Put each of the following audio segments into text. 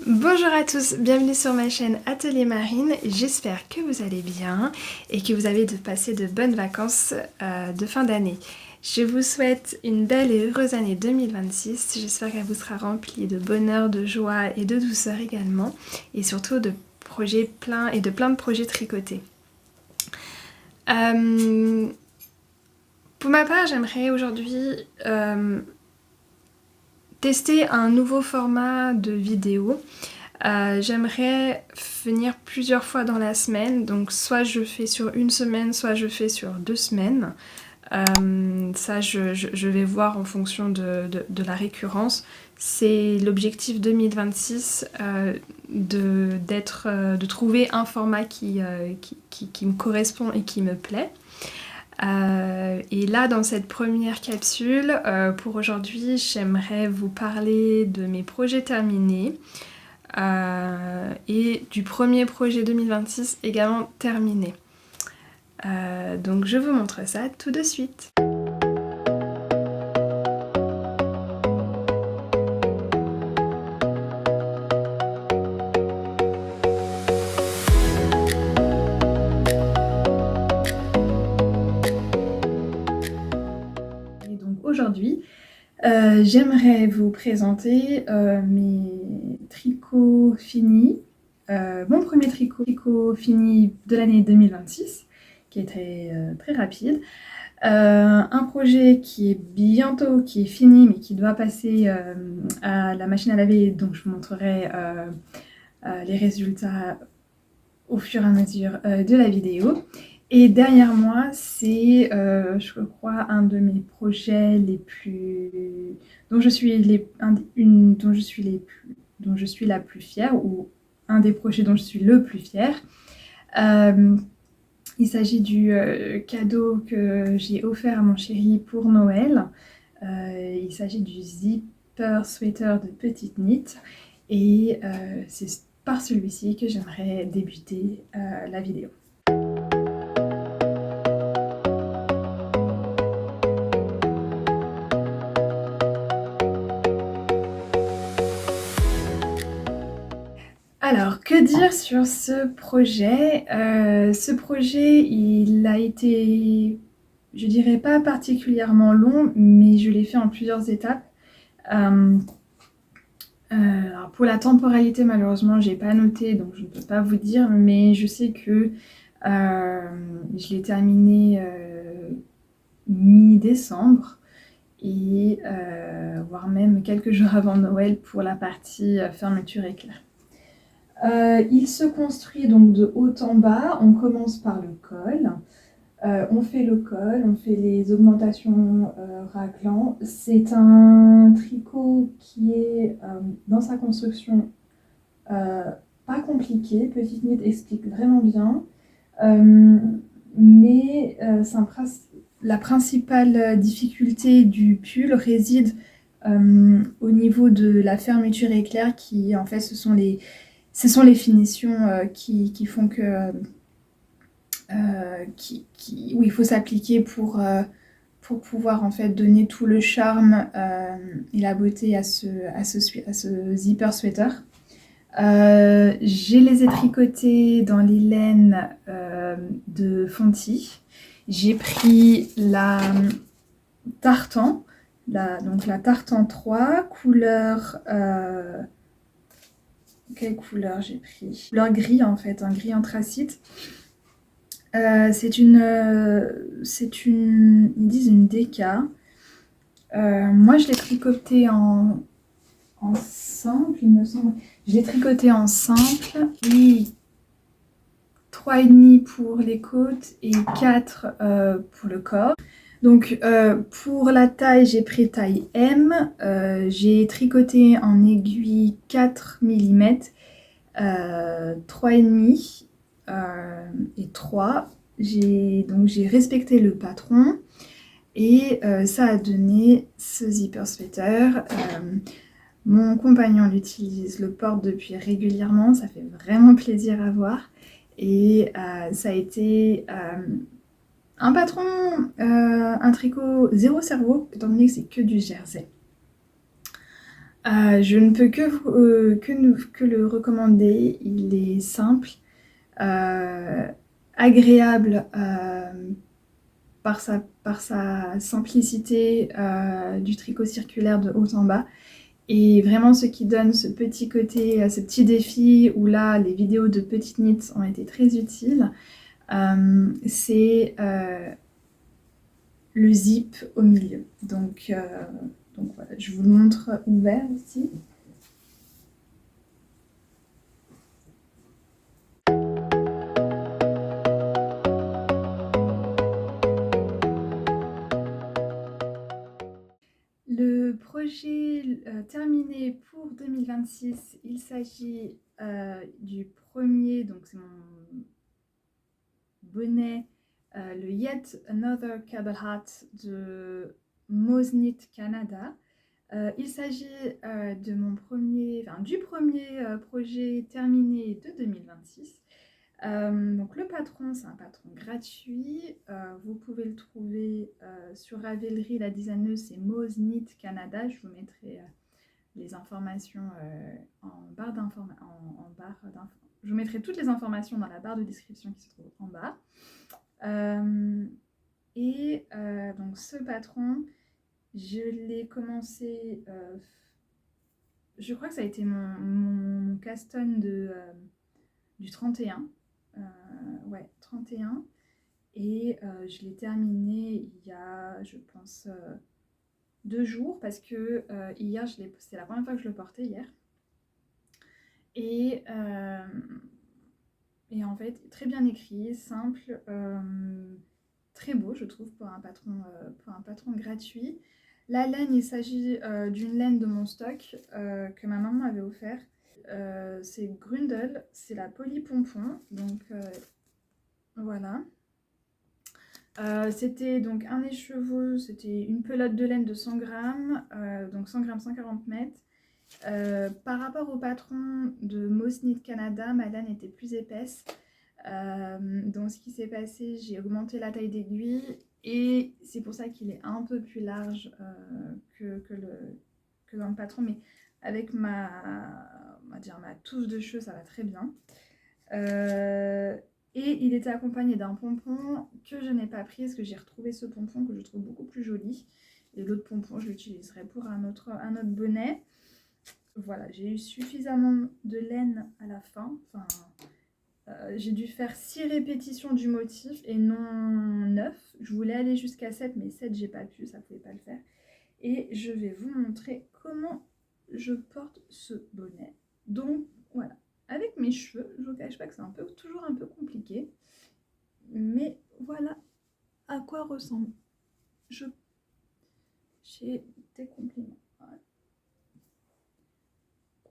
Bonjour à tous, bienvenue sur ma chaîne Atelier Marine. J'espère que vous allez bien et que vous avez passé de bonnes vacances de fin d'année. Je vous souhaite une belle et heureuse année 2026. J'espère qu'elle vous sera remplie de bonheur, de joie et de douceur également. Et surtout de projets pleins et de plein de projets tricotés. Pour ma part, j'aimerais aujourd'hui tester un nouveau format de vidéo. J'aimerais venir plusieurs fois dans la semaine, donc soit je fais sur une semaine, soit je fais sur 2 semaines. Ça, je vais voir en fonction de la récurrence. C'est l'objectif 2026 de trouver un format qui me correspond et qui me plaît. Et là, dans cette première capsule, pour aujourd'hui, j'aimerais vous parler de mes projets terminés et du premier projet 2026 également terminé. Donc je vous montre ça tout de suite. Et donc aujourd'hui, j'aimerais vous présenter mes tricots finis, mon premier tricot fini de l'année 2026, qui est très rapide. Un projet qui est fini, mais qui doit passer à la machine à laver, donc je vous montrerai les résultats au fur et à mesure de la vidéo. Et derrière moi, c'est, je crois, un de mes projets les plus... dont je suis la plus fière, ou un des projets dont je suis le plus fière. Il s'agit du cadeau que j'ai offert à mon chéri pour Noël. Il s'agit du zipper sweater de Petite Knit. Et c'est par celui-ci que j'aimerais débuter la vidéo. Alors, que dire sur ce projet? Ce projet, il a été, je dirais pas particulièrement long, mais je l'ai fait en plusieurs étapes. Alors pour la temporalité, malheureusement, j'ai pas noté, donc je ne peux pas vous dire, mais je sais que je l'ai terminé mi-décembre et voire même quelques jours avant Noël pour la partie fermeture éclair. Il se construit donc de haut en bas. On commence par le col. On fait le col, on fait les augmentations raglant. C'est un tricot qui est dans sa construction pas compliqué. Petite Knit explique vraiment bien. Mais la principale difficulté du pull réside au niveau de la fermeture éclair qui en fait ce sont les finitions qui font que où il faut s'appliquer pour pouvoir en fait donner tout le charme et la beauté à ce zipper sweater. Je les ai tricotés dans les laines de Fonty. J'ai pris la tartan, donc la tartan 3, couleur... quelle couleur j'ai pris? Couleur gris en fait, un gris anthracite. C'est une, ils disent une DK. Moi je l'ai tricoté en simple, il me semble. Je l'ai tricoté en simple, et 3,5 pour les côtes et 4 pour le corps. Donc pour la taille, j'ai pris taille M. J'ai tricoté en aiguille 4 mm, 3,5 et 3. J'ai respecté le patron et ça a donné ce zipper sweater. Mon compagnon l'utilise, le porte depuis régulièrement, ça fait vraiment plaisir à voir. Et ça a été un patron, un tricot zéro cerveau, étant donné que c'est que du jersey. Je ne peux que le recommander. Il est simple, euh, agréable par sa simplicité du tricot circulaire de haut en bas. Et vraiment ce qui donne ce petit côté, ce petit défi où là les vidéos de petites knits ont été très utiles, c'est le zip au milieu. Donc voilà, je vous le montre ouvert ici. Le projet terminé pour 2026, il s'agit du premier, donc c'est mon bonnet, le Yet Another Cable Hat de Moznit Canada. Il s'agit du premier projet terminé de 2026. Donc le patron, c'est un patron gratuit. Vous pouvez le trouver sur Ravelry. La designeuse, c'est Moznit Canada. Je vous mettrai les informations en barre d'informations. Je vous mettrai toutes les informations dans la barre de description qui se trouve en bas. Donc ce patron, je l'ai commencé, je crois que ça a été mon cast-on du 31. Ouais, 31. Et je l'ai terminé il y a, je pense, 2 jours parce que hier, c'était la première fois que je le portais hier. Et en fait, très bien écrit, simple, très beau, je trouve, pour un patron gratuit. La laine, il s'agit d'une laine de mon stock que ma maman m'avait offert. C'est Grundel, c'est la polypompon, donc voilà. C'était donc un écheveau, c'était une pelote de laine de 100 grammes, donc 100 grammes, 140 mètres. Par rapport au patron de Moznit Canada, ma laine était plus épaisse. Donc ce qui s'est passé, j'ai augmenté la taille d'aiguille et c'est pour ça qu'il est un peu plus large que dans le patron, mais avec ma touche de cheveux, ça va très bien. Et il était accompagné d'un pompon que je n'ai pas pris parce que j'ai retrouvé ce pompon que je trouve beaucoup plus joli. Et l'autre pompon, je l'utiliserai pour un autre bonnet. Voilà, j'ai eu suffisamment de laine à la fin. J'ai dû faire 6 répétitions du motif et non 9. Je voulais aller jusqu'à 7, mais 7, j'ai pas pu, ça pouvait pas le faire. Et je vais vous montrer comment je porte ce bonnet. Donc voilà, avec mes cheveux, je vous cache pas que c'est toujours un peu compliqué. Mais voilà à quoi ressemble. J'ai des compliments.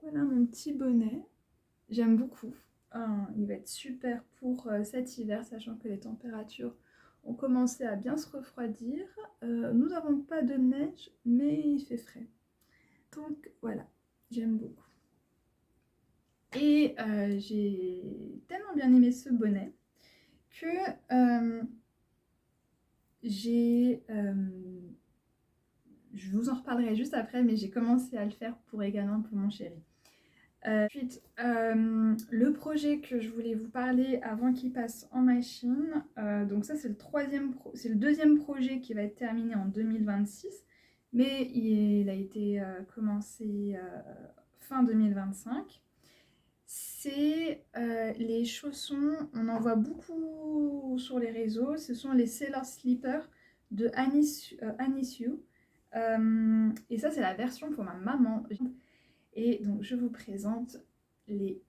Voilà mon petit bonnet. J'aime beaucoup. Il va être super pour cet hiver, sachant que les températures ont commencé à bien se refroidir. Nous n'avons pas de neige, mais il fait frais. Donc voilà, j'aime beaucoup. Et j'ai tellement bien aimé ce bonnet que je vous en reparlerai juste après, mais j'ai commencé à le faire également pour mon chéri. Ensuite, le projet que je voulais vous parler avant qu'il passe en machine, donc ça c'est le deuxième projet qui va être terminé en 2026, mais il a été commencé fin 2025. C'est les chaussons, on en voit beaucoup sur les réseaux, ce sont les Sailor Slippers de Annie Sue. Et ça c'est la version pour ma maman. Et donc je vous présente les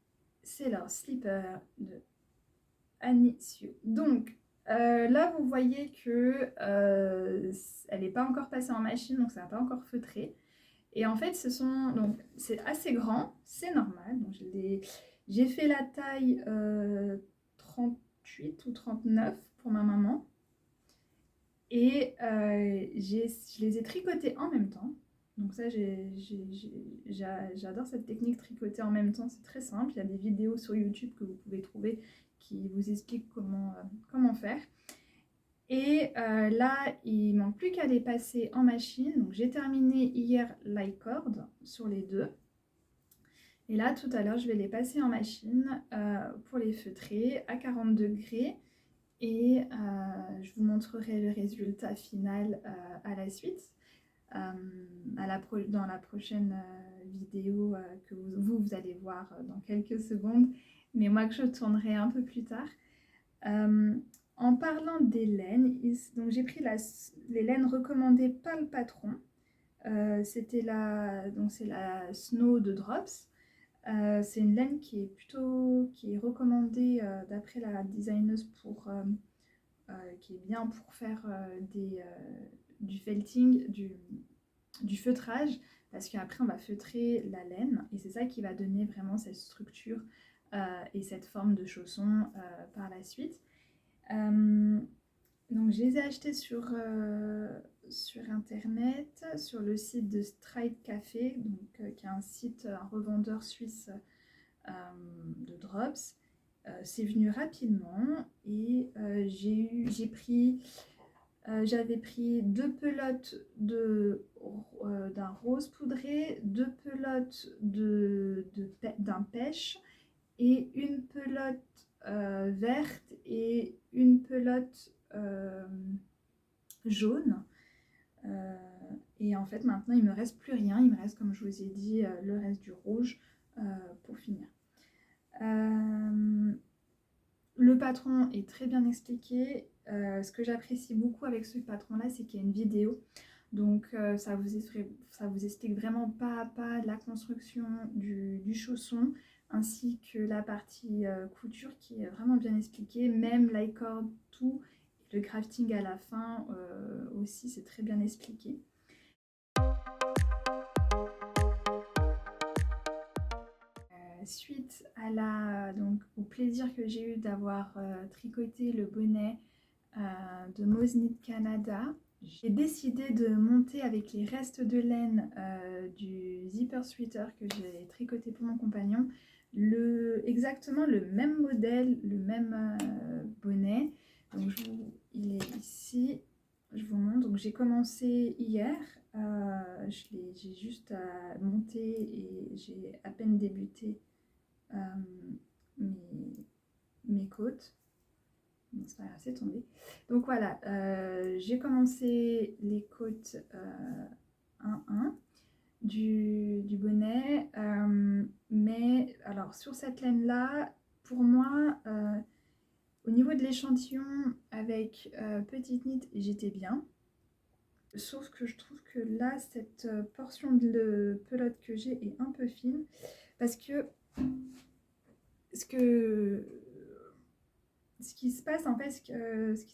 Sailor Slippers de Annie Sue. Donc là vous voyez que elle n'est pas encore passée en machine, donc ça n'a pas encore feutré. Et en fait c'est assez grand, c'est normal. Donc j'ai fait la taille 38 ou 39 pour ma maman. Et je les ai tricotés en même temps. Donc ça, j'adore cette technique tricotée en même temps, c'est très simple. Il y a des vidéos sur YouTube que vous pouvez trouver qui vous expliquent comment faire. Et là, il manque plus qu'à les passer en machine. Donc j'ai terminé hier l'icord sur les deux. Et là, tout à l'heure, je vais les passer en machine pour les feutrer à 40 degrés. Et je vous montrerai le résultat final à la suite, dans la prochaine vidéo que vous allez voir dans quelques secondes, mais moi que je tournerai un peu plus tard. En parlant des laines, donc j'ai pris les laines recommandées par le patron. C'est la Snow de Drops. C'est une laine qui est recommandée d'après la designeuse qui est bien pour faire du felting, du feutrage, parce qu'après on va feutrer la laine et c'est ça qui va donner vraiment cette structure et cette forme de chausson par la suite. Donc je les ai achetés sur internet, sur le site de Stride Café, donc, qui est un revendeur suisse de drops. C'est venu rapidement et j'avais pris 2 pelotes d'un rose poudré, 2 pelotes d'un pêche et une pelote verte et une pelote jaune. Et en fait maintenant il me reste plus rien, il me reste comme je vous ai dit le reste du rouge pour finir. Le patron est très bien expliqué. Ce que j'apprécie beaucoup avec ce patron-là, c'est qu'il y a une vidéo. Donc ça vous explique vraiment pas à pas la construction du chausson, ainsi que la partie couture qui est vraiment bien expliquée. Même l'icord, tout, et le crafting à la fin aussi, c'est très bien expliqué. Suite au plaisir que j'ai eu d'avoir tricoté le bonnet de Moznit Canada, j'ai décidé de monter avec les restes de laine du zipper sweater que j'ai tricoté pour mon compagnon exactement le même modèle, le même bonnet. Donc il est ici, je vous montre. Donc j'ai commencé hier, j'ai juste monté et j'ai à peine débuté mes côtes. C'est pas grave, c'est tombé. Donc voilà, j'ai commencé les côtes 1-1 du bonnet. Mais alors sur cette laine là, pour moi, au niveau de l'échantillon avec petite nit, j'étais bien. Sauf que je trouve que là, cette portion de pelote que j'ai est un peu fine. Parce que ce qui se passe en fait, ce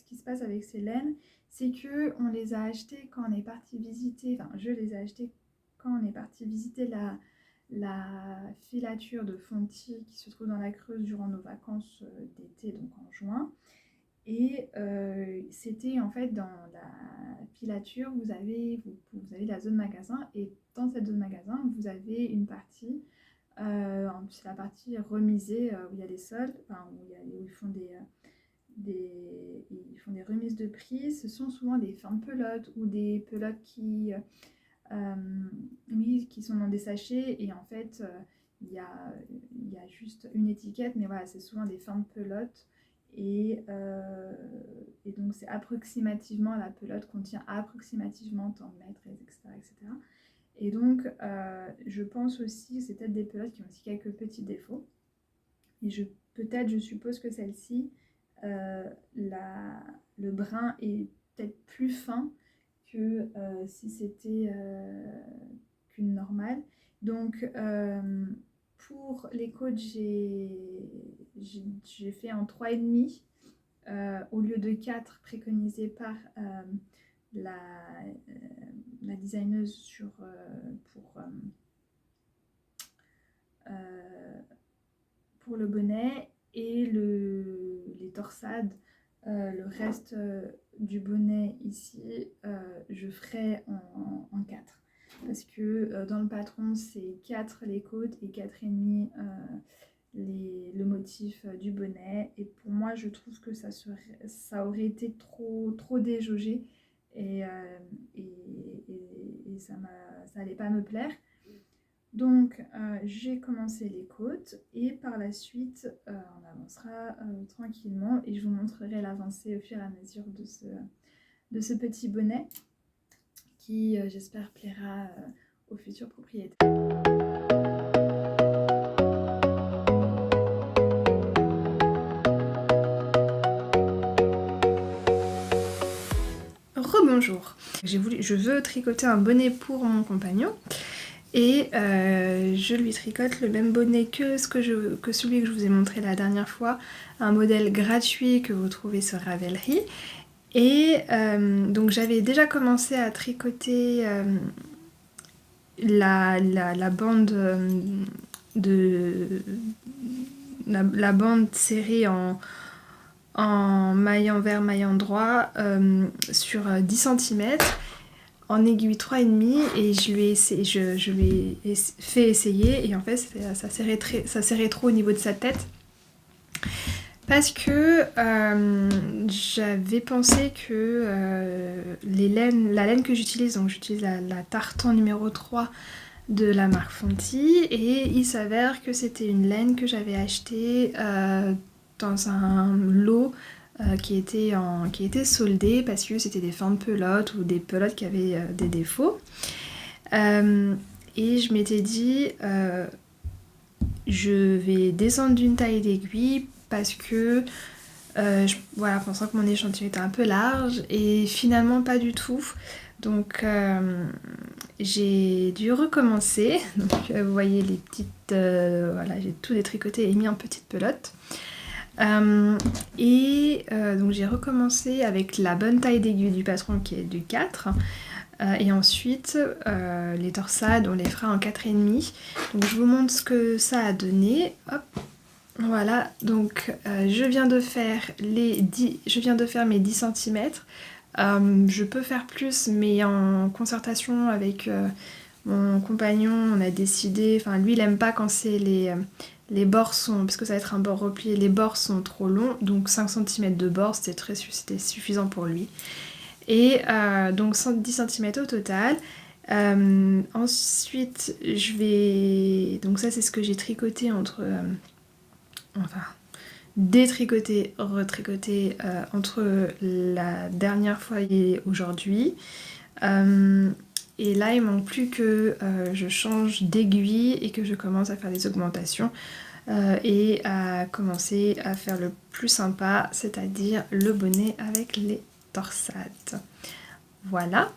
qui se passe avec ces laines, c'est que on les a achetées quand on est parti visiter, enfin je les ai achetées quand on est parti visiter la filature de Fonty qui se trouve dans la Creuse durant nos vacances d'été, donc en juin. Et c'était en fait dans la filature, vous avez la zone magasin, et dans cette zone magasin, vous avez une partie. C'est la partie remisée où il y a les soldes, enfin, où ils font des remises de prix. Ce sont souvent des fins de pelotes ou des pelotes qui sont dans des sachets et en fait il y a juste une étiquette, mais voilà, c'est souvent des fins de pelotes et donc c'est approximativement, la pelote contient approximativement tant de mètres, etc. etc. Et donc, je pense aussi que c'est peut-être des pelotes qui ont aussi quelques petits défauts. Et je suppose que celle-ci, le brin est peut-être plus fin que si c'était qu'une normale. Donc, pour les côtes, j'ai fait en 3,5 au lieu de 4 préconisés par la, la designeuse pour le bonnet et les torsades, le reste du bonnet ici, je ferai en 4. Parce que dans le patron, c'est 4 les côtes et 4,5 le motif du bonnet. Et pour moi, je trouve que ça aurait été trop déjaugé et, ça allait pas me plaire. Donc j'ai commencé les côtes et par la suite on avancera tranquillement et je vous montrerai l'avancée au fur et à mesure de ce petit bonnet qui j'espère plaira aux futurs propriétaires. Rebonjour. Je veux tricoter un bonnet pour mon compagnon. Et je lui tricote le même bonnet que celui que je vous ai montré la dernière fois, un modèle gratuit que vous trouvez sur Ravelry. Et donc j'avais déjà commencé à tricoter la bande la bande serrée en maille envers, maille endroit sur 10 cm. En aiguille 3,5 et je lui ai fait essayer et en fait ça serrait trop au niveau de sa tête parce que j'avais pensé que la laine que j'utilise, donc j'utilise la tartan numéro 3 de la marque Fonty et il s'avère que c'était une laine que j'avais achetée dans un lot qui était soldé parce que c'était des fins de pelote ou des pelotes qui avaient des défauts. Et je m'étais dit, je vais descendre d'une taille d'aiguille parce que, pensant que mon échantillon était un peu large et finalement pas du tout. Donc j'ai dû recommencer. Donc vous voyez les petites, j'ai tout détricoté et mis en petites pelotes. Donc j'ai recommencé avec la bonne taille d'aiguille du patron qui est du 4 et ensuite les torsades on les fera en 4,5. Donc je vous montre ce que ça a donné. Hop. Voilà, donc je viens de faire mes 10 cm. Je peux faire plus mais en concertation avec mon compagnon on a décidé, enfin lui il aime pas quand c'est les bords sont, parce que ça va être un bord replié, les bords sont trop longs, donc 5 cm de bord c'était suffisant pour lui. Et donc 10 cm au total. Ensuite donc ça c'est ce que j'ai tricoté détricoté, retricoté entre la dernière fois et aujourd'hui. Et là, il manque plus que je change d'aiguille et que je commence à faire les augmentations et à commencer à faire le plus sympa, c'est-à-dire le bonnet avec les torsades. Voilà.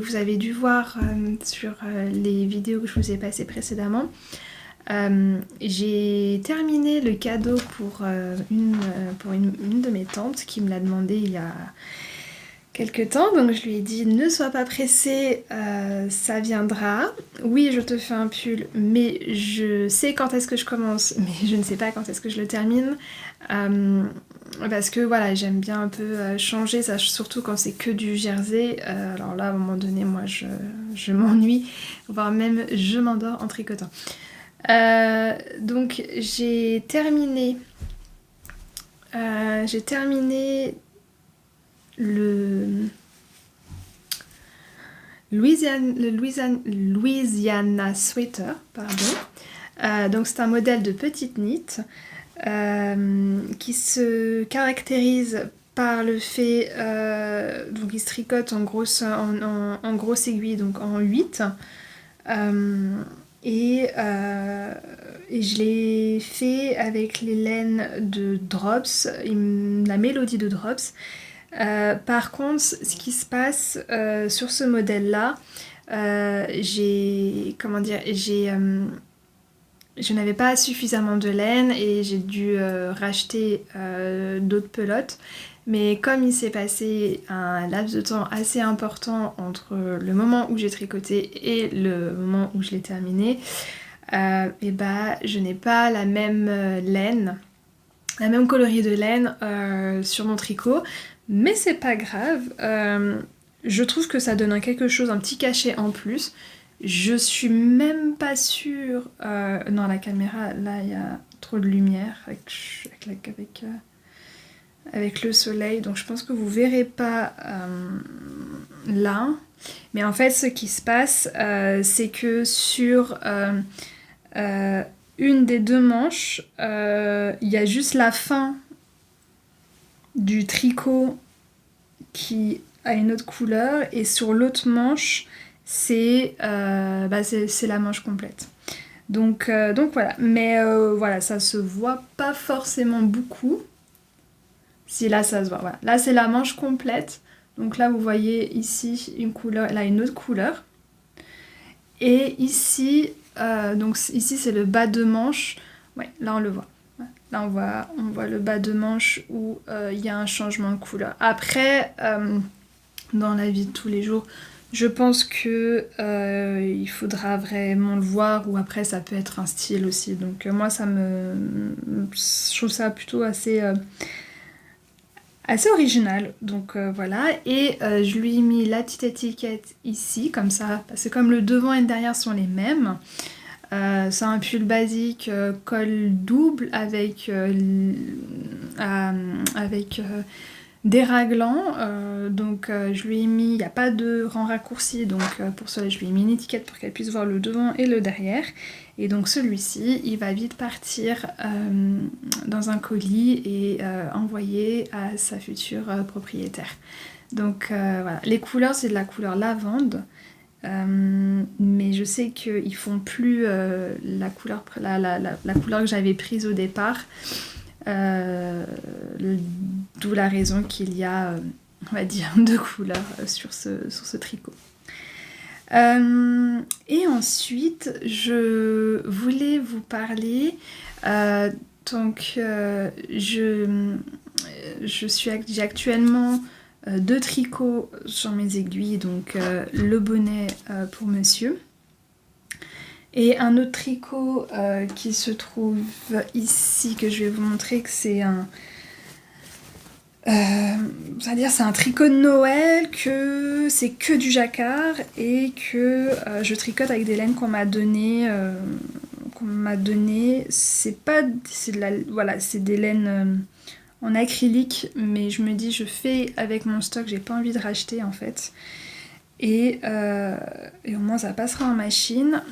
Vous avez dû voir sur les vidéos que je vous ai passées précédemment. J'ai terminé le cadeau pour une de mes tantes qui me l'a demandé il y a quelques temps. Donc je lui ai dit ne sois pas pressée, ça viendra. Oui, je te fais un pull, mais je sais quand est-ce que je commence, mais je ne sais pas quand est-ce que je le termine. Parce que voilà, j'aime bien un peu changer, ça, surtout quand c'est que du jersey. Alors là, à un moment donné, moi, je m'ennuie, voire même je m'endors en tricotant. Donc j'ai terminé le Louisiana Sweater, pardon. Donc c'est un modèle de petite knit qui se caractérise par le fait donc il se tricote en grosse aiguille, donc en 8. Et je l'ai fait avec les laines de Drops, la mélodie de Drops. Par contre, ce qui se passe sur ce modèle-là, comment dire, je n'avais pas suffisamment de laine et j'ai dû racheter d'autres pelotes. Mais comme il s'est passé un laps de temps assez important entre le moment où j'ai tricoté et le moment où je l'ai terminé, et bah je n'ai pas la même laine, la même coloris de laine sur mon tricot, mais c'est pas grave. Je trouve que ça donne quelque chose, un petit cachet en plus. Je suis même pas sûre. Non, la caméra, là, il y a trop de lumière avec le soleil, donc je pense que vous verrez pas là. Mais en fait, ce qui se passe, c'est que sur une des deux manches, il y a juste la fin du tricot qui a une autre couleur, et sur l'autre manche, c'est la manche complète. Donc voilà, mais voilà, ça se voit pas forcément beaucoup. Si là ça se voit, voilà. Là c'est la manche complète. Donc là vous voyez ici une couleur, là une autre couleur. Et ici, ici c'est le bas de manche. Ouais, là on le voit. Là on voit le bas de manche où il y a un changement de couleur. Après, dans la vie de tous les jours, je pense que il faudra vraiment le voir, ou après ça peut être un style aussi. Donc moi je trouve ça plutôt assez original, donc voilà. Et je lui ai mis la petite étiquette ici, comme ça, parce que comme le devant et le derrière sont les mêmes, c'est un pull basique col double avec des raglans, donc je lui ai mis, il n'y a pas de rang raccourci, donc pour cela je lui ai mis une étiquette pour qu'elle puisse voir le devant et le derrière. Et donc celui-ci, il va vite partir dans un colis et envoyer à sa future propriétaire. Donc voilà, les couleurs c'est de la couleur lavande, mais je sais qu'ils font plus la couleur que j'avais prise au départ. D'où la raison qu'il y a, on va dire, deux couleurs sur ce tricot. Et ensuite, je voulais vous parler. J'ai actuellement deux tricots sur mes aiguilles, donc le bonnet pour monsieur. Et un autre tricot qui se trouve ici, que je vais vous montrer, que c'est c'est un tricot de Noël, que c'est que du jacquard et que je tricote avec des laines qu'on m'a donné. C'est des laines en acrylique, mais je me dis je fais avec mon stock, j'ai pas envie de racheter en fait. Et au moins ça passera en machine.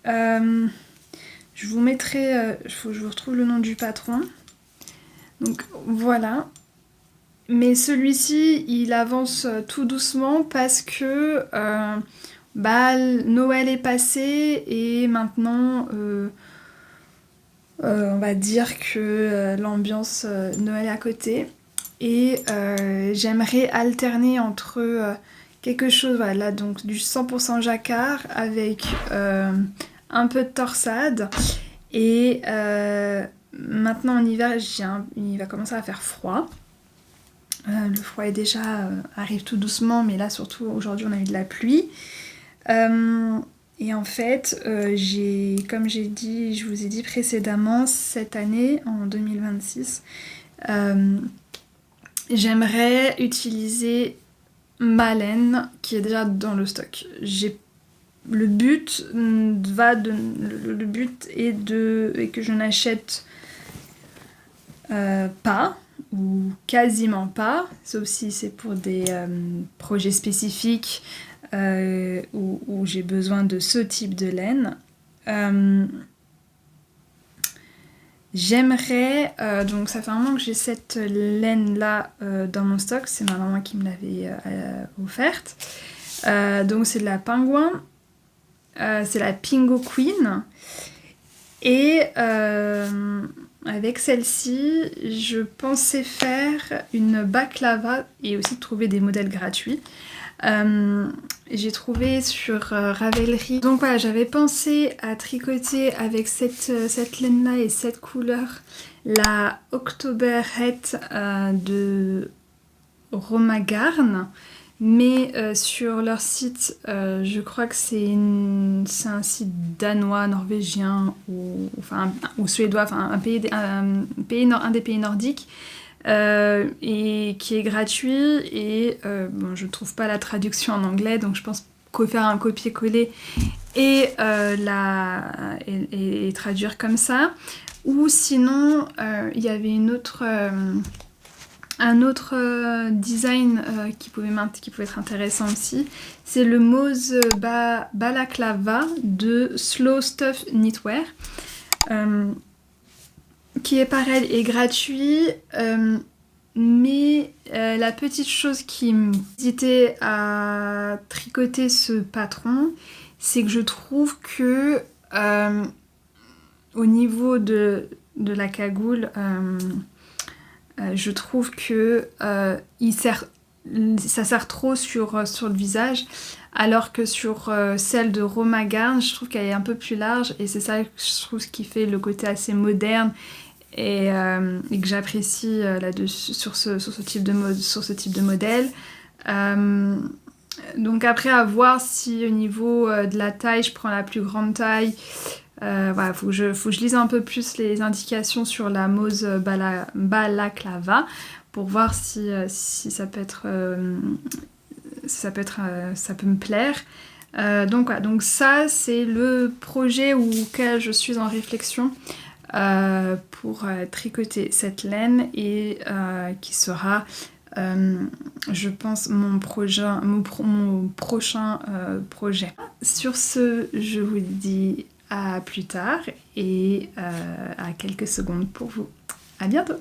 Je vous mettrai, faut que je vous retrouve le nom du patron. Donc voilà. Mais celui-ci, il avance tout doucement parce que Noël est passé et maintenant on va dire que l'ambiance Noël est à côté. Et j'aimerais alterner entre quelque chose, voilà, donc du 100% jacquard avec un peu de torsade. Et maintenant en hiver, il va commencer à faire froid. Le froid est déjà arrive tout doucement, mais là surtout aujourd'hui on a eu de la pluie. Et en fait, comme je vous ai dit précédemment, cette année, en 2026, j'aimerais utiliser ma laine qui est déjà dans le stock. Le but est que je n'achète pas, ou quasiment pas, sauf si c'est pour des projets spécifiques où j'ai besoin de ce type de laine. J'aimerais, donc ça fait un moment que j'ai cette laine là dans mon stock, c'est ma maman qui me l'avait offerte. Donc c'est de la pingouin. c'est la Pingo Queen. Et avec celle-ci, je pensais faire une baklava et aussi trouver des modèles gratuits. J'ai trouvé sur Ravelry. Donc voilà, j'avais pensé à tricoter avec cette laine-là et cette couleur, la October Hat de Roma Garn. Mais sur leur site, je crois que c'est un site danois, norvégien ou suédois, enfin un des pays nordiques, et qui est gratuit. Et bon, je trouve pas la traduction en anglais, donc je pense qu'au faire un copier-coller et traduire comme ça. Ou sinon, il y avait un autre design qui pouvait être intéressant aussi, c'est le Mose Balaklava de Slow Stuff Knitwear, qui est pareil et gratuit, mais la petite chose qui m'hésitait à tricoter ce patron, c'est que je trouve que au niveau de la cagoule, je trouve que ça sert trop sur le visage, alors que sur celle de Roma Garn, je trouve qu'elle est un peu plus large, et c'est ça que je trouve qui fait le côté assez moderne et que j'apprécie là-dessus sur ce type de modèle. Donc après, à voir si au niveau de la taille, je prends la plus grande taille. Voilà, faut que je lise un peu plus les indications sur la Mose Balaklava pour voir si ça peut être ça peut me plaire. Donc voilà, donc ça c'est le projet auquel je suis en réflexion pour tricoter cette laine et qui sera je pense mon prochain projet. Sur ce, je vous dis à plus tard et à quelques secondes pour vous. À bientôt!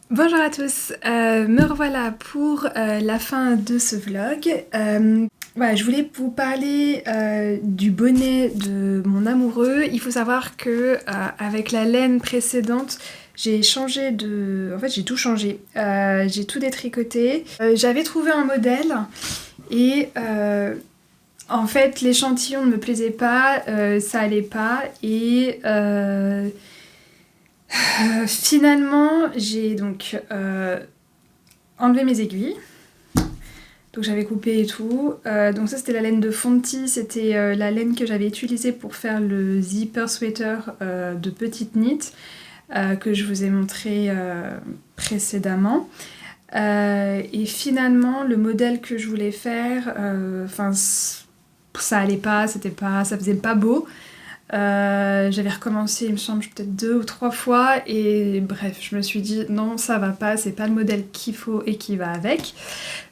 Bonjour à tous, me revoilà pour la fin de ce vlog. Voilà, je voulais vous parler du bonnet de mon amoureux. Il faut savoir que avec la laine précédente, j'ai changé de... En fait, j'ai tout changé. J'ai tout détricoté. J'avais trouvé un modèle et en fait, l'échantillon ne me plaisait pas, ça allait pas et... finalement, j'ai donc enlevé mes aiguilles. Donc j'avais coupé et tout. Donc ça c'était la laine de Fonty, c'était la laine que j'avais utilisée pour faire le zipper sweater de Petite Knit que je vous ai montré précédemment. Et finalement le modèle que je voulais faire, ça allait pas, ça faisait pas beau. J'avais recommencé, il me semble, peut-être 2 ou 3 fois et bref, je me suis dit non, ça va pas, c'est pas le modèle qu'il faut et qui va avec.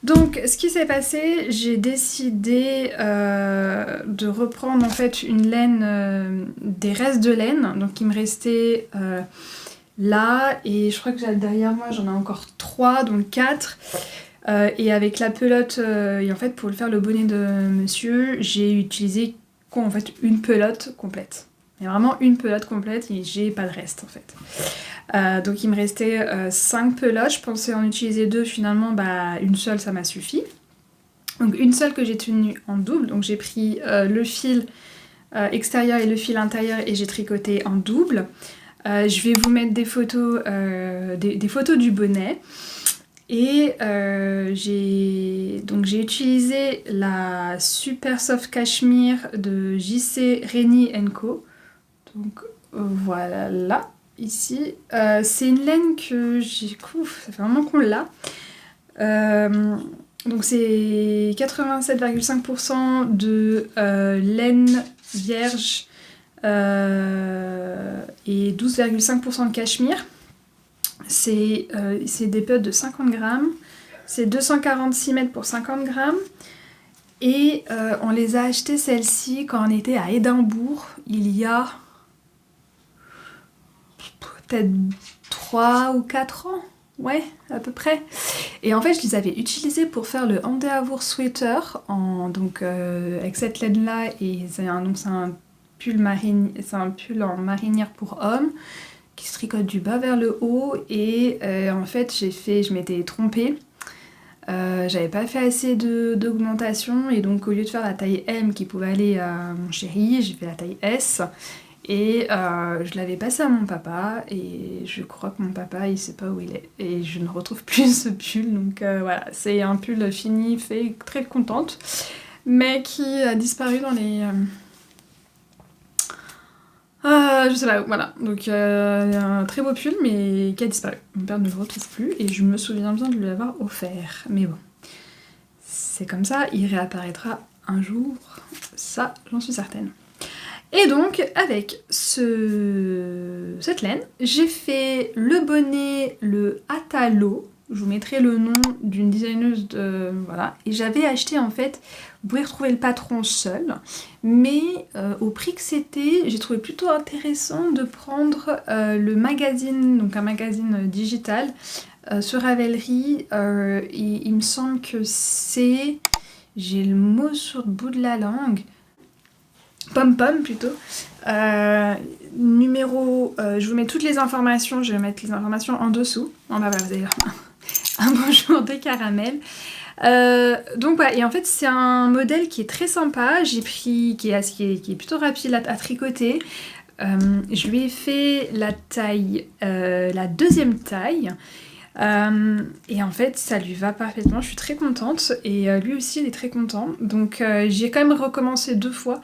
Donc ce qui s'est passé, j'ai décidé de reprendre en fait une laine, des restes de laine, donc il me restait là et je crois que derrière moi j'en ai encore 3, donc 4. Et avec la pelote, et en fait pour le faire le bonnet de monsieur, j'ai utilisé en fait une pelote complète. Il y a vraiment une pelote complète et j'ai pas de reste en fait. Donc il me restait 5 pelotes, je pensais en utiliser 2, finalement une seule ça m'a suffi. Donc une seule que j'ai tenue en double, donc j'ai pris le fil extérieur et le fil intérieur et j'ai tricoté en double. Je vais vous mettre des photos du bonnet. Et j'ai utilisé la Super Soft Cashmere de JC Rény & Co. Donc voilà, là, ici. C'est une laine que j'ai... ça fait vraiment qu'on l'a. Donc c'est 87,5% de laine vierge et 12,5% de cachemire. C'est des pelotes de 50 grammes, c'est 246 mètres pour 50 grammes et on les a achetées celles-ci quand on était à Édimbourg il y a peut-être 3 ou 4 ans. Ouais, à peu près. Et en fait, je les avais utilisés pour faire le Endeavour Sweater, avec cette laine-là, et c'est un pull en marinière pour hommes, qui se tricote du bas vers le haut, et en fait, je m'étais trompée. J'avais pas fait assez d'augmentation, et donc au lieu de faire la taille M qui pouvait aller à mon chéri, j'ai fait la taille S. Et je l'avais passé à mon papa, et je crois que mon papa il sait pas où il est, et je ne retrouve plus ce pull, donc voilà, c'est un pull fini, fait, très contente, mais qui a disparu dans les... je sais pas où, voilà, donc un très beau pull, mais qui a disparu. Mon père ne le retrouve plus, et je me souviens bien de lui avoir offert, mais bon, c'est comme ça, il réapparaîtra un jour, ça j'en suis certaine. Et donc, avec cette laine, j'ai fait le bonnet, le Atalo. Je vous mettrai le nom d'une designeuse de... Voilà. Et j'avais acheté, en fait, vous pouvez retrouver le patron seul, mais au prix que c'était, j'ai trouvé plutôt intéressant de prendre le magazine, donc un magazine digital, sur Ravelry. Il me semble que c'est... J'ai le mot sur le bout de la langue... Pom-pom plutôt. Numéro... je vous mets toutes les informations, je vais mettre les informations en dessous. Oh bah voilà, vous avez un bonjour de caramel. Donc voilà, et en fait c'est un modèle qui est très sympa, j'ai pris, qui est plutôt rapide à tricoter. Je lui ai fait la taille, la deuxième taille. Et en fait ça lui va parfaitement, je suis très contente, et lui aussi il est très content. Donc j'ai quand même recommencé 2 fois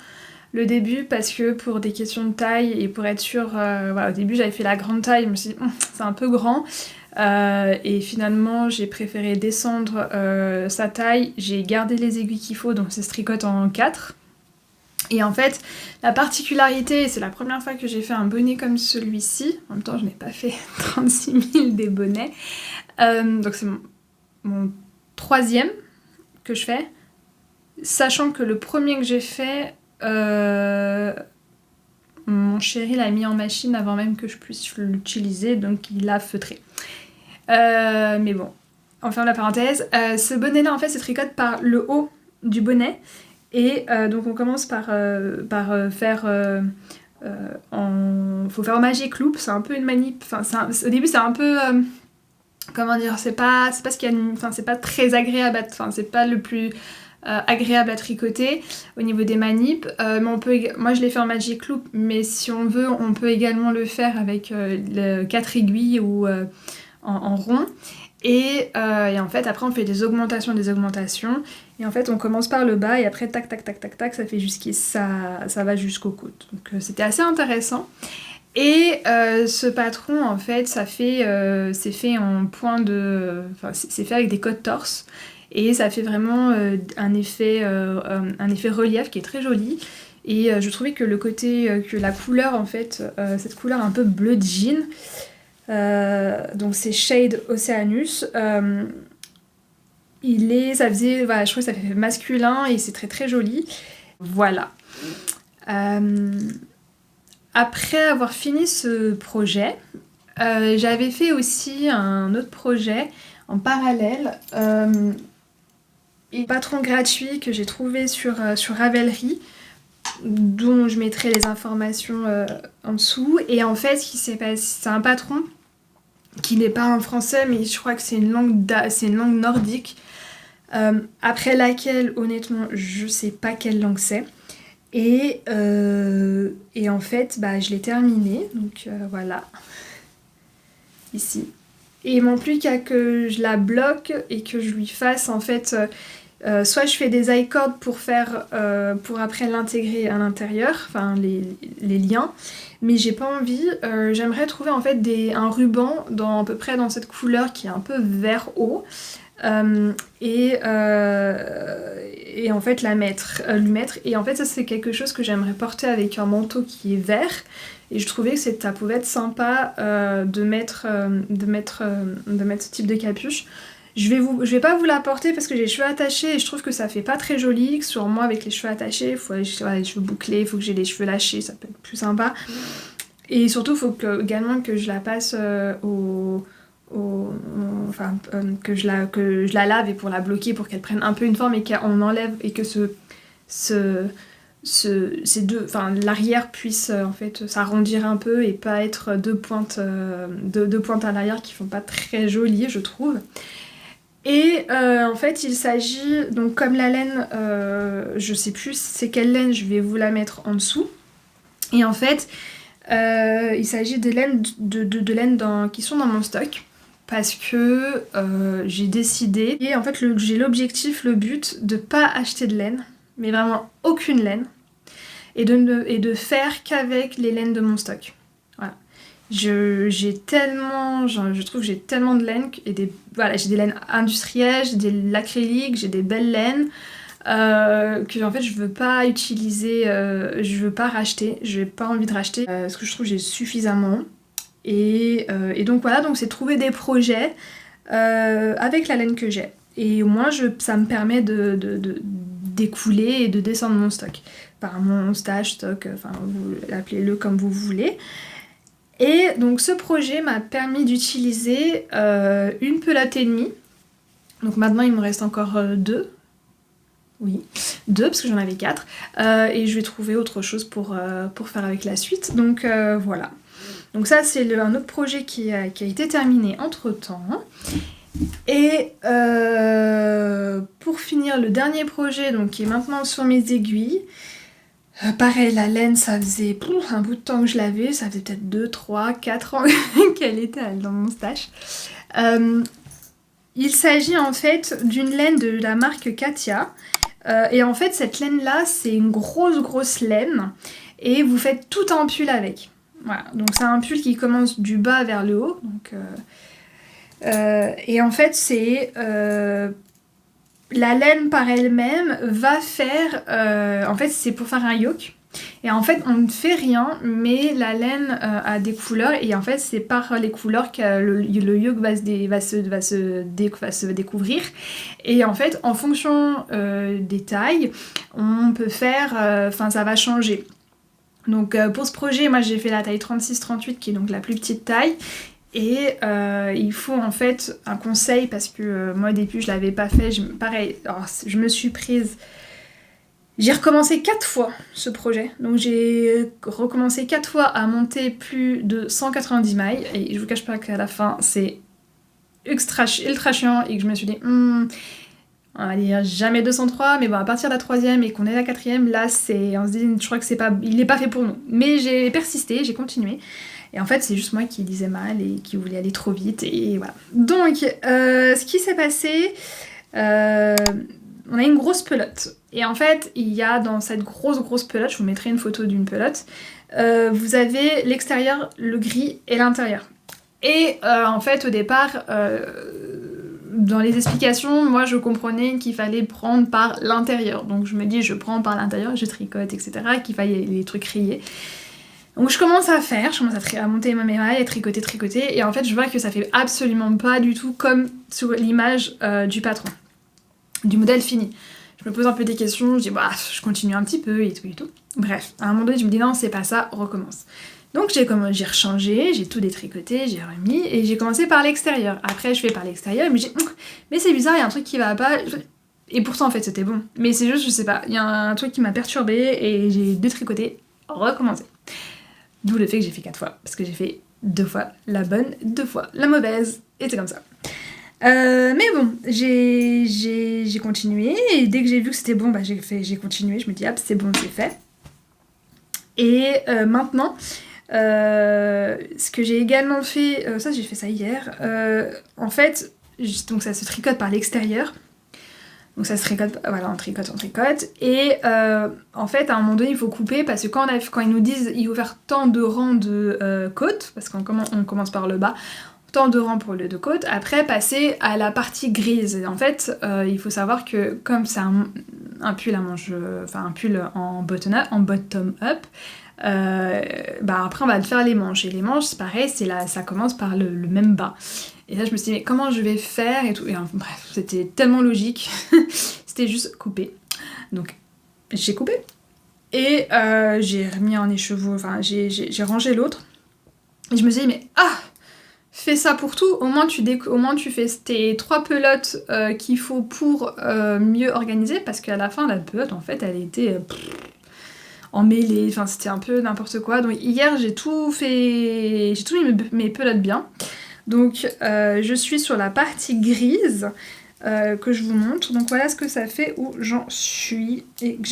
le début, parce que pour des questions de taille et pour être sûre, voilà, au début j'avais fait la grande taille, je me suis dit c'est un peu grand, et finalement j'ai préféré descendre sa taille, j'ai gardé les aiguilles qu'il faut, donc ça se tricote en 4. Et en fait la particularité, c'est la première fois que j'ai fait un bonnet comme celui-ci, en même temps je n'ai pas fait 36 000 des bonnets, donc c'est mon 3e que je fais, sachant que le premier que j'ai fait, mon chéri l'a mis en machine avant même que je puisse l'utiliser, donc il l'a feutré. Mais bon, on ferme la parenthèse. Ce bonnet là en fait se tricote par le haut du bonnet, et donc on commence par faire faut faire magic loop, c'est un peu une manip, au début c'est un peu comment dire, c'est pas ce qu'il y a, c'est pas très agréable, c'est pas le plus agréable à tricoter au niveau des manips, mais moi je l'ai fait en magic loop, mais si on veut on peut également le faire avec 4 aiguilles ou en rond, et en fait après on fait des augmentations, et en fait on commence par le bas, et après tac tac tac tac tac, ça fait ça va jusqu'au coude, donc c'était assez intéressant. Et ce patron en fait c'est fait en point de... c'est fait avec des codes torse, et ça fait vraiment un effet relief qui est très joli. Et je trouvais que le côté, que la couleur en fait, cette couleur un peu bleu jean, donc c'est Shade Oceanus, ça faisait, voilà, je trouve que ça fait masculin, et c'est très très joli. Voilà. Après avoir fini ce projet, j'avais fait aussi un autre projet en parallèle, et patron gratuit que j'ai trouvé sur Ravelry, dont je mettrai les informations en dessous. Et en fait, ce qui s'est passé, c'est un patron qui n'est pas en français, mais je crois que c'est une langue nordique, après laquelle, honnêtement, je sais pas quelle langue c'est. Et en fait, je l'ai terminé, donc voilà, ici. Et il manque plus qu'à que je la bloque et que je lui fasse en fait, soit je fais des i-cords pour après l'intégrer à l'intérieur, enfin les liens, mais j'ai pas envie, j'aimerais trouver en fait un ruban à peu près dans cette couleur qui est un peu vert eau, et en fait lui mettre, et en fait ça c'est quelque chose que j'aimerais porter avec un manteau qui est vert, et je trouvais que ça pouvait être sympa de mettre ce type de capuche. Je vais pas vous la porter parce que j'ai les cheveux attachés, et je trouve que ça fait pas très joli sur moi avec les cheveux attachés. Il faut les cheveux bouclés, il faut que j'ai les cheveux lâchés, ça peut être plus sympa. Et surtout, il faut également que je la passe que je la lave et pour la bloquer pour qu'elle prenne un peu une forme et qu'on enlève et que l'arrière puisse en fait s'arrondir un peu et pas être deux pointes à l'arrière qui font pas très jolies, je trouve. Et en fait, il s'agit, donc comme la laine, je sais plus c'est quelle laine, je vais vous la mettre en dessous. Et en fait, il s'agit de laines, de laines qui sont dans mon stock. Parce que j'ai décidé, et en fait j'ai l'objectif, le but de pas acheter de laine, mais vraiment aucune laine, et de faire qu'avec les laines de mon stock. Voilà. Je trouve que j'ai tellement de laine, j'ai des laines industrielles, j'ai de l'acrylique, j'ai des belles laines, que en fait je veux pas utiliser, je veux pas racheter, j'ai pas envie de racheter, parce que je trouve que j'ai suffisamment. Et donc voilà, donc c'est trouver des projets avec la laine que j'ai. Et au moins ça me permet d'écouler et de descendre mon stock. Enfin mon stage, stock, enfin vous appelez-le comme vous voulez. Et donc ce projet m'a permis d'utiliser une pelote et demie. Donc maintenant il me reste encore 2. Oui, 2 parce que j'en avais 4. Et je vais trouver autre chose pour faire avec la suite. Donc voilà. Donc ça c'est un autre projet qui a été terminé entre temps. Et pour finir le dernier projet donc, qui est maintenant sur mes aiguilles, pareil la laine ça faisait un bout de temps que je l'avais, ça faisait peut-être 2, 3, 4 ans qu'elle était dans mon stash. Il s'agit en fait d'une laine de la marque Katia. Et en fait cette laine là c'est une grosse laine et vous faites tout un pull avec. Voilà, donc c'est un pull qui commence du bas vers le haut. Donc, et en fait, c'est la laine par elle-même va faire. En fait, c'est pour faire un yoke. Et en fait, on ne fait rien, mais la laine a des couleurs. Et en fait, c'est par les couleurs que le yoke va se découvrir. Et en fait, en fonction des tailles, on peut faire. Enfin, ça va changer. Donc pour ce projet, moi j'ai fait la taille 36-38 qui est donc la plus petite taille. Et il faut en fait un conseil parce que moi au début je l'avais pas fait. Pareil, alors, je me suis prise... J'ai recommencé 4 fois ce projet. Donc j'ai recommencé 4 fois à monter plus de 190 mailles. Et je vous cache pas qu'à la fin c'est ultra chiant et que je me suis dit... on va dire jamais 203, mais bon, à partir de la 3e et qu'on est la 4e, là, on se dit, je crois que il n'est pas fait pour nous. Mais j'ai persisté, j'ai continué. Et en fait, c'est juste moi qui lisais mal et qui voulais aller trop vite, et voilà. Donc, ce qui s'est passé, on a une grosse pelote. Et en fait, il y a dans cette grosse pelote, je vous mettrai une photo d'une pelote, vous avez l'extérieur, le gris et l'intérieur. Et en fait, au départ... dans les explications, moi je comprenais qu'il fallait prendre par l'intérieur. Donc je me dis, je prends par l'intérieur, je tricote, etc. Qu'il fallait les trucs rayés. Donc je commence à monter mes mailles, à tricoter. Et en fait, je vois que ça fait absolument pas du tout comme sur l'image du patron, du modèle fini. Je me pose un peu des questions, je dis, bah, je continue un petit peu et tout. Bref, à un moment donné, je me dis, non, c'est pas ça, recommence. Donc j'ai rechangé, j'ai tout détricoté, j'ai remis et j'ai commencé par l'extérieur. Après je fais par l'extérieur et je me dis mais c'est bizarre, il y a un truc qui va pas. Et pourtant en fait c'était bon. Mais c'est juste, je sais pas, il y a un truc qui m'a perturbée et j'ai détricoté, recommencé. D'où le fait que j'ai fait 4 fois. Parce que j'ai fait 2 fois la bonne, 2 fois la mauvaise. Et c'est comme ça. Mais bon, j'ai continué et dès que j'ai vu que c'était bon, bah, j'ai continué. Je me dis hop, c'est bon, c'est fait. Et maintenant... ce que j'ai également fait, ça j'ai fait ça hier, en fait, donc ça se tricote par l'extérieur, donc ça se tricote, voilà, on tricote, et en fait à un moment donné il faut couper parce que quand ils nous disent il faut faire tant de rangs de côtes, parce qu'on commence par le bas, tant de rangs pour le de côte, après passer à la partie grise. Et en fait, il faut savoir que comme c'est un pull à manche, enfin un pull en bottom up, bah après on va faire les manches, et les manches c'est pareil, ça commence par le même bas. Et là je me suis dit mais comment je vais faire et tout, et bref c'était tellement logique, c'était juste couper. Donc j'ai coupé et j'ai remis en écheveau, enfin j'ai rangé l'autre Et je me disais, mais fais ça pour tout, au moins tu fais tes 3 pelotes qu'il faut pour mieux organiser, parce qu'à la fin, la pelote, en fait, elle était emmêlée, enfin c'était un peu n'importe quoi. Donc hier, j'ai tout mis mes pelotes bien. Donc je suis sur la partie grise que je vous montre. Donc voilà ce que ça fait où j'en suis et que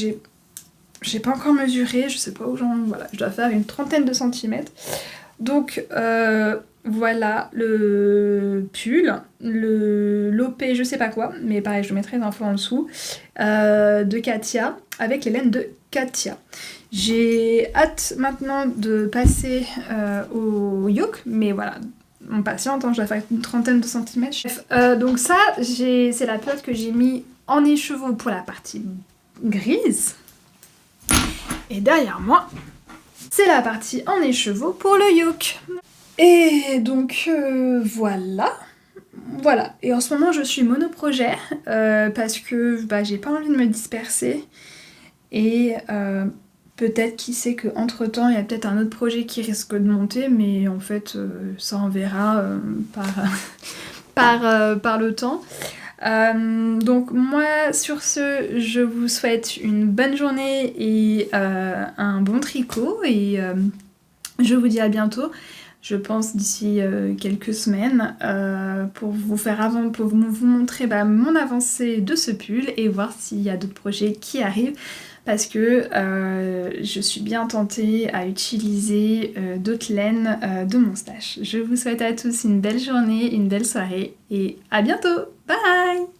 j'ai pas encore mesuré, je sais pas où voilà, je dois faire une 30aine de centimètres. Donc voilà le pull, l'OP je sais pas quoi, mais pareil je mettrai les infos en dessous, de Katia, avec les laines de Katia. J'ai hâte maintenant de passer au yoke, mais voilà, on patiente, hein, je dois faire une 30aine de centimètres. Donc ça, c'est la pelote que j'ai mis en écheveau pour la partie grise. Et derrière moi, c'est la partie en écheveau pour le yoke. Et donc voilà. Voilà. Et en ce moment, je suis monoprojet parce que j'ai pas envie de me disperser. Et peut-être, qui sait qu'entre temps, il y a peut-être un autre projet qui risque de monter, mais en fait, ça on verra par le temps. Donc moi sur ce je vous souhaite une bonne journée et un bon tricot et je vous dis à bientôt, je pense d'ici quelques semaines pour vous montrer mon avancée de ce pull et voir s'il y a d'autres projets qui arrivent, parce que je suis bien tentée à utiliser d'autres laines de mon stash. Je vous souhaite à tous une belle journée, une belle soirée et à bientôt. Bye!